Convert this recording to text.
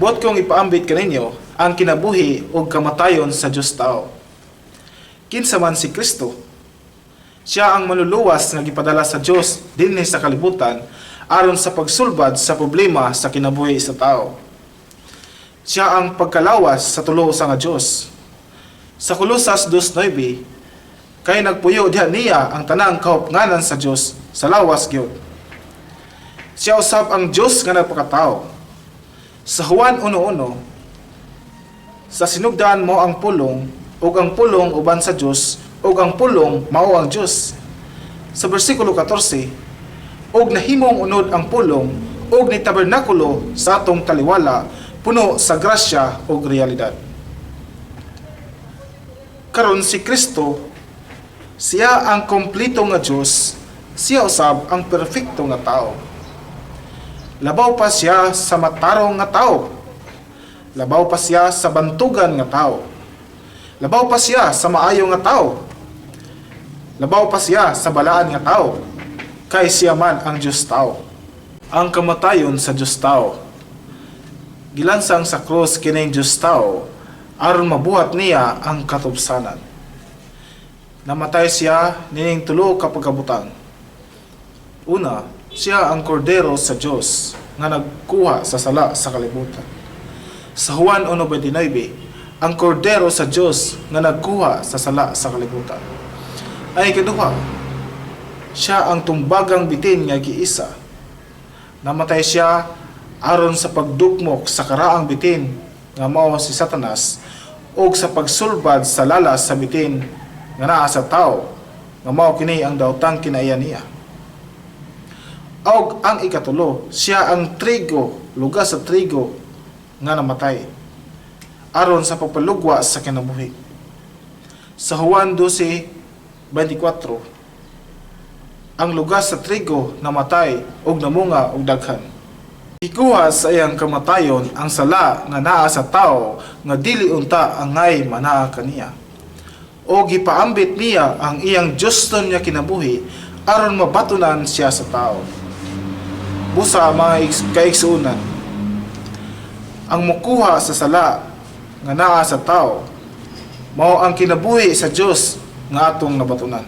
Buot kong ipaambit kaninyo ang kinabuhi o kamatayon sa Diyos tao. Kinsa man si Kristo, siya ang manluluwas nga gipadala sa Diyos dinhi sa kalibutan aron sa pagsulbad sa problema sa kinabuhi sa tao. Siya ang pagkalawas sa tulo sa nga Diyos. Sa Kolosas 2:9, kay nagpuyo diha niya ang tanang kahupnganan sa Diyos sa lawas gyud. Siya usab ang Diyos nga nagpakatao. Sa Juan 1:1, sa sinugdan mo ang pulong, ug ang pulong uban sa Diyos, ug ang pulong mao ang Diyos. Sa bersikulo 14, ug nahimong unod ang pulong, ug ni tabernakulo sa atong taliwala, puno sa grasya ug realidad. Karon si Kristo, siya ang kompleto nga Diyos, siya usab ang perfecto nga tao. Labaw pa siya sa matarong nga tao. Labaw pa siya sa bantugan nga tao. Labaw pa siya sa maayo nga tao. Labaw pa siya sa balaan nga tao. Kay siya man ang Diyos tao. Ang kamatayon sa Diyos tao. Gilansang sa krus kining Diyos tao aron mabuhat niya ang katubsanan. Namatay siya nining tulo ka pagkabutang. Una, siya ang kordero sa Diyos nga nagkuha sa sala sa kalibutan. Sa Juan 1:29, ang kordero sa Diyos nga nagkuha sa sala sa kalibutan. Ay kaduha, siya ang tumbagang bitin nga giisa. Namatay siya aron sa pagdukmok sa karaang bitin nga mao si Satanas o sa pagsulbad sa lalas sa bitin nga naa sa tao nga mao kini ang daotang kinaiya niya. Og ang ikatulo, siya ang trigo, lugas sa trigo nga namatay aron sa pagpalugwa sa kinabuhi. Sa Juan 12:24, ang lugas sa trigo namatay og namunga og daghan. Ikuha sa iyang kamatayon ang sala nga naa sa tao nga dili unta angay manaa kaniya. O gipaambit niya ang iyang Diyoston nga kinabuhi aron mabatunan siya sa tao. Busa mga kaigsuunan, ang mukuha sa sala nga naa sa tao mao ang kinabuhi sa Dios nga atong nabatunan.